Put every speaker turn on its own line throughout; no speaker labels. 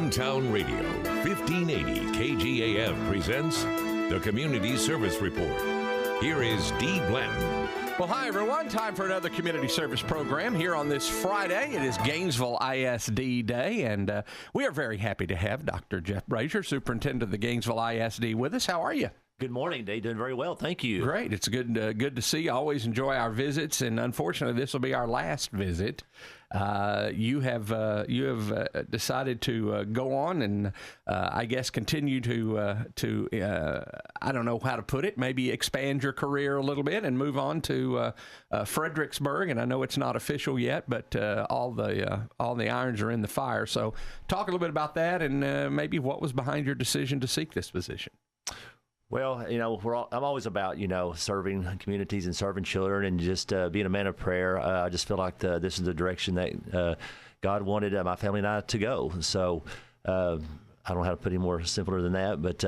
Hometown Radio, 1580 KGAF presents the Community Service Report. Here is Dee Blanton.
Well, hi, everyone. Time for another community service program here on this Friday. It is Gainesville ISD Day, and we are very happy to have Dr. Jeff Brasher, Superintendent of the Gainesville ISD, with us. How are you?
Good morning, Dee. Doing very well. Thank you.
Great. It's good to see you. Always enjoy our visits, and unfortunately, this will be our last visit. You have decided to go on and I guess continue to I don't know how to put it, maybe expand your career a little bit and move on to Fredericksburg. And I know it's not official yet, but all the irons are in the fire. So talk a little bit about that and maybe what was behind your decision to seek this position.
Well, I'm always about, serving communities and serving children and just being a man of prayer. I just feel like this is the direction that God wanted my family and I to go. So I don't know how to put it more simpler than that, but,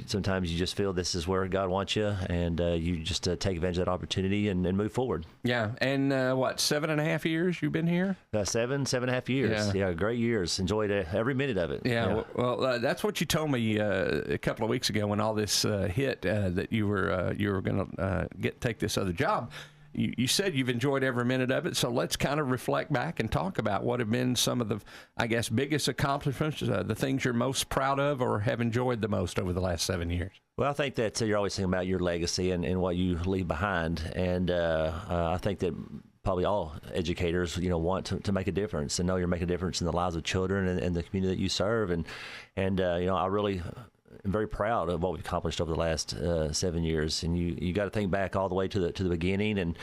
sometimes you just feel this is where God wants you, and you just take advantage of that opportunity and move forward.
Yeah, and 7.5 years you've been here?
7.5 years. Yeah, great years. Enjoyed every minute of it.
Yeah. Well, that's what you told me a couple of weeks ago when all this hit, that you were going to take this other job. You said you've enjoyed every minute of it, so let's kind of reflect back and talk about what have been some of the, I guess, biggest accomplishments, the things you're most proud of or have enjoyed the most over the last 7 years.
Well, I think that you're always thinking about your legacy and what you leave behind, and I think that probably all educators, want to make a difference and know you're making a difference in the lives of children and the community that you serve, and I really I'm very proud of what we've accomplished over the last 7 years. And you got to think back all the way to the beginning. And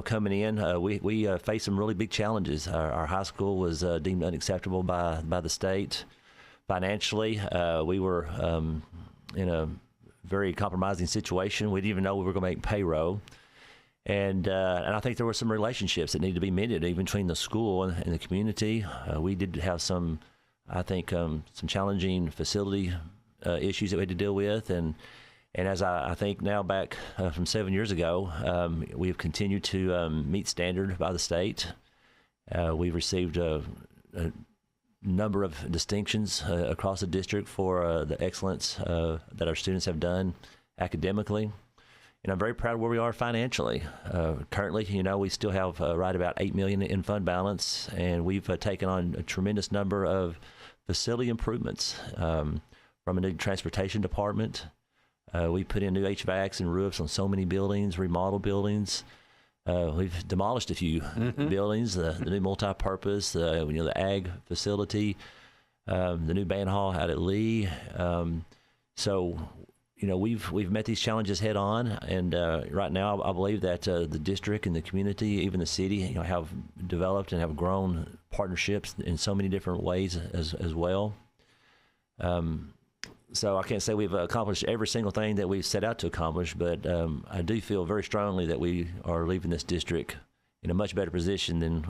coming in, we faced some really big challenges. Our high school was deemed unacceptable by the state financially. We were in a very compromising situation. We didn't even know we were going to make payroll. And I think there were some relationships that needed to be mended, even between the school and the community. We did have some challenging facility issues that we had to deal with, and as I think now back from 7 years ago, we have continued to meet standard by the state. We've received a number of distinctions across the district for the excellence that our students have done academically, and I'm very proud of where we are financially. Currently, we still have right about $8 million in fund balance, and we've taken on a tremendous number of facility improvements. From a new transportation department. We put in new HVACs and roofs on so many buildings, remodeled buildings. We've demolished a few buildings, the new multi-purpose, the ag facility, the new band hall out at Lee. So, we've met these challenges head on, and right now I believe that the district and the community, even the city, have developed and have grown partnerships in so many different ways as well. So I can't say we've accomplished every single thing that we've set out to accomplish, but I do feel very strongly that we are leaving this district in a much better position than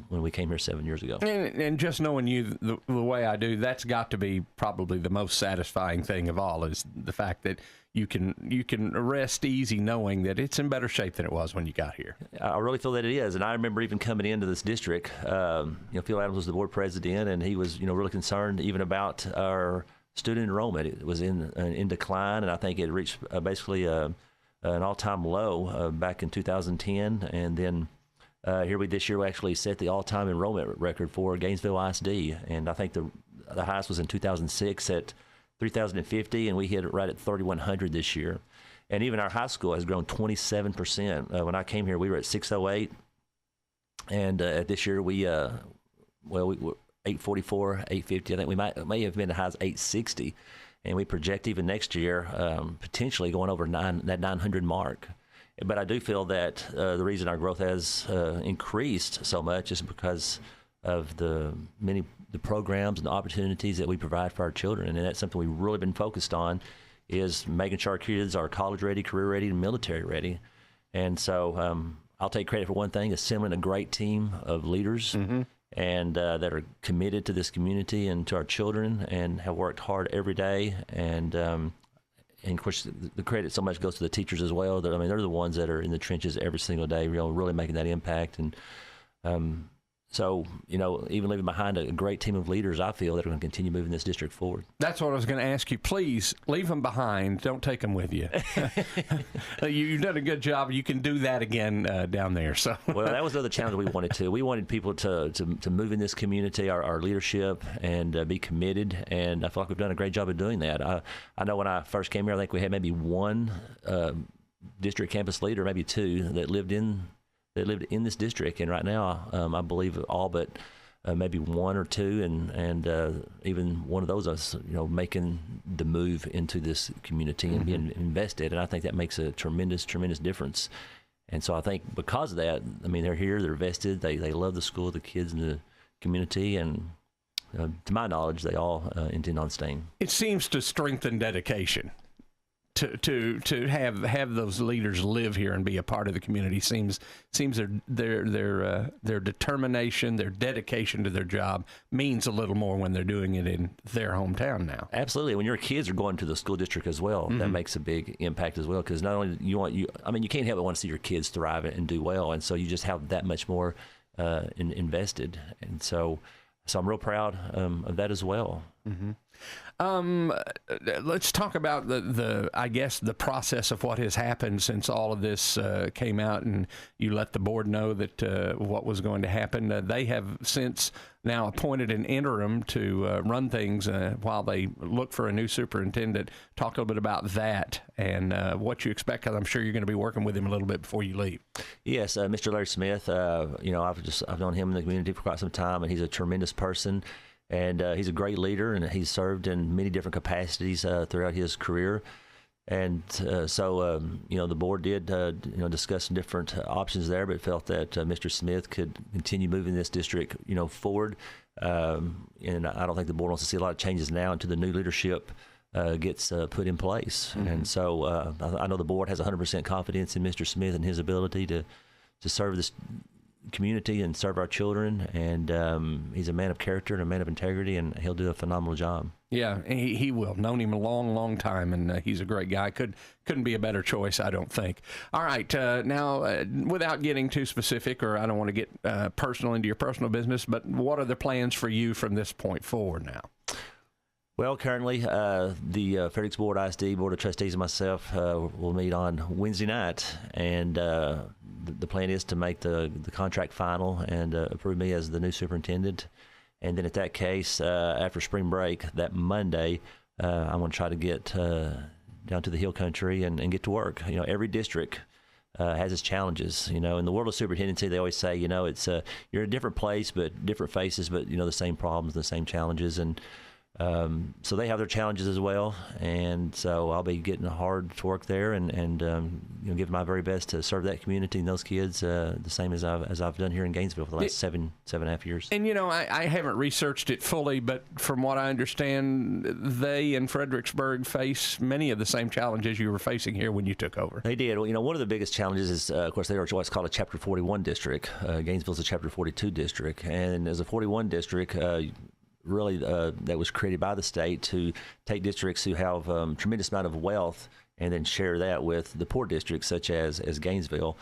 when we came here 7 years ago.
And just knowing you the way I do, that's got to be probably the most satisfying thing of all, is the fact that you can rest easy knowing that it's in better shape than it was when you got here.
I really feel that it is, and I remember even coming into this district, Phil Adams was the board president, and he was really concerned even about our student enrollment. It was in decline, and I think it reached basically an all-time low back in 2010. And then this year we actually set the all-time enrollment record for Gainesville ISD, and I think the highest was in 2006 at 3,050, and we hit it right at 3,100 this year. And even our high school has grown 27%. When I came here, we were at 608, and this year we 844, 850. I think we may have been as high as 860, and we project even next year potentially going over that 900 mark. But I do feel that the reason our growth has increased so much is because of the programs and the opportunities that we provide for our children, and that's something we've really been focused on, is making sure our kids are college ready, career ready, and military ready. And so I'll take credit for one thing: assembling a great team of leaders. And that are committed to this community and to our children, and have worked hard every day. And of course, the credit so much goes to the teachers as well. They're the ones that are in the trenches every single day, really making that impact. And So, even leaving behind a great team of leaders, I feel that are going to continue moving this district forward.
That's what I was going to ask you. Please leave them behind. Don't take them with you. You've done a good job. You can do that again down there. So,
well, that was the other challenge we wanted to. We wanted people to move in this community, our leadership, and be committed. And I feel like we've done a great job of doing that. I know when I first came here, I think we had maybe one district campus leader, maybe two, that lived in this district, and right now I believe all but maybe one or two, and even one of those us, making the move into this community and being invested, and I think that makes a tremendous difference. And so I think because of that, they're here, they're vested, they love the school, the kids, and the community, and to my knowledge, they all intend on staying.
It seems to strengthen dedication. To have those leaders live here and be a part of the community seems their determination, their dedication to their job means a little more when they're doing it in their hometown now.
Absolutely. When your kids are going to the school district as well, that makes a big impact as well, because not only you can't help but want to see your kids thrive and do well, and so you just have that much more invested, and so I'm real proud of that as well.
Let's talk about the process of what has happened since all of this came out and you let the board know that what was going to happen. They have since now appointed an interim to run things while they look for a new superintendent. Talk a little bit about that and what you expect, because I'm sure you're going to be working with him a little bit before you leave.
Yes, Mr. Larry Smith, I've known him in the community for quite some time, and he's a tremendous person. And he's a great leader, and he's served in many different capacities throughout his career. And so the board did, discuss some different options there, but felt that Mr. Smith could continue moving this district, forward. And I don't think the board wants to see a lot of changes now until the new leadership gets put in place. And so I know the board has 100% confidence in Mr. Smith and his ability to serve this community and serve our children, and he's a man of character and a man of integrity, and he'll do a phenomenal job. Yeah,
he will. Known him a long time, and he's a great guy. Couldn't be a better choice, I don't think. All right, now, without getting too specific, or I don't want to get personal into your personal business, but what are the plans for you from this point forward now?
Well, currently, the Fredericksburg Board ISD Board of Trustees and myself will meet on Wednesday night, and the plan is to make the contract final and approve me as the new superintendent. And then, at that case, after spring break, that Monday, I'm going to try to get down to the Hill Country and get to work. Every district has its challenges. In the world of superintendency, they always say, it's you're in a different place, but different faces, but the same problems, the same challenges, and so they have their challenges as well, and so I'll be getting hard to work there and give my very best to serve that community and those kids the same as I've done here in Gainesville for the last seven and a half years. And
I haven't researched it fully, but from what I understand, they in Fredericksburg face many of the same challenges you were facing here when you took over.
They did. Well, one of the biggest challenges is, of course, they are what's called a Chapter 41 district. Gainesville's a Chapter 42 district, and as a 41 district, really that was created by the state to take districts who have tremendous amount of wealth and then share that with the poor districts such as Gainesville.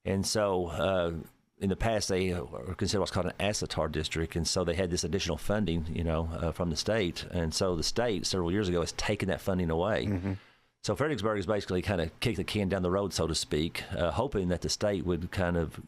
And so in the past they are considered what's called an ASSETAR district, and so they had this additional funding from the state, and so the state several years ago has taken that funding away. So Fredericksburg has basically kind of kicked the can down the road, so to speak, hoping that the state would kind of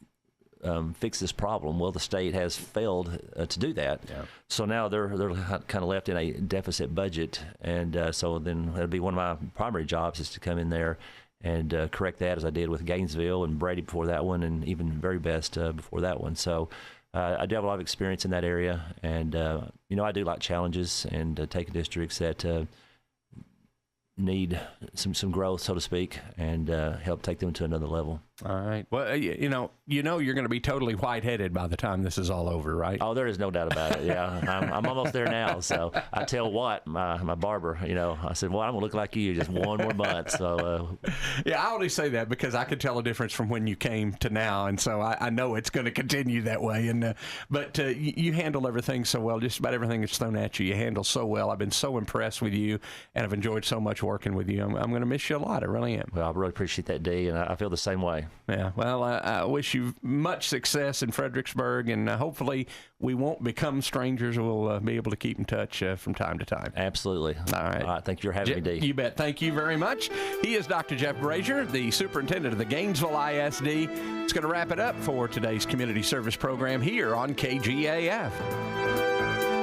fix this problem. Well, the state has failed to do that. Yeah. So now they're kind of left in a deficit budget, and so then it'll be one of my primary jobs is to come in there and correct that, as I did with Gainesville and Brady before that one, and even Very Best before that one. So I do have a lot of experience in that area, and I do like challenges and taking districts that need some growth, so to speak, and help take them to another level.
All right. Well, you're going to be totally white-headed by the time this is all over, right?
Oh, there is no doubt about it. Yeah, I'm almost there now. So I tell my barber, I said, well, I'm going to look like you just one more month. So
yeah, I only say that because I could tell a difference from when you came to now, and so I know it's going to continue that way. And but you handle everything so well. Just about everything that's thrown at you, you handle so well. I've been so impressed with you, and I've enjoyed so much working with you. I'm going to miss you a lot. I really am.
Well, I really appreciate that, Dee, and I feel the same way.
Okay. Yeah. Well, I wish you much success in Fredericksburg, and hopefully we won't become strangers. We'll be able to keep in touch from time to time.
Absolutely.
All right.
All right. Thank you for having me, Dee.
You bet. Thank you very much. He is Dr. Jeff Brasher, the superintendent of the Gainesville ISD. It's going to wrap it up for today's community service program here on KGAF.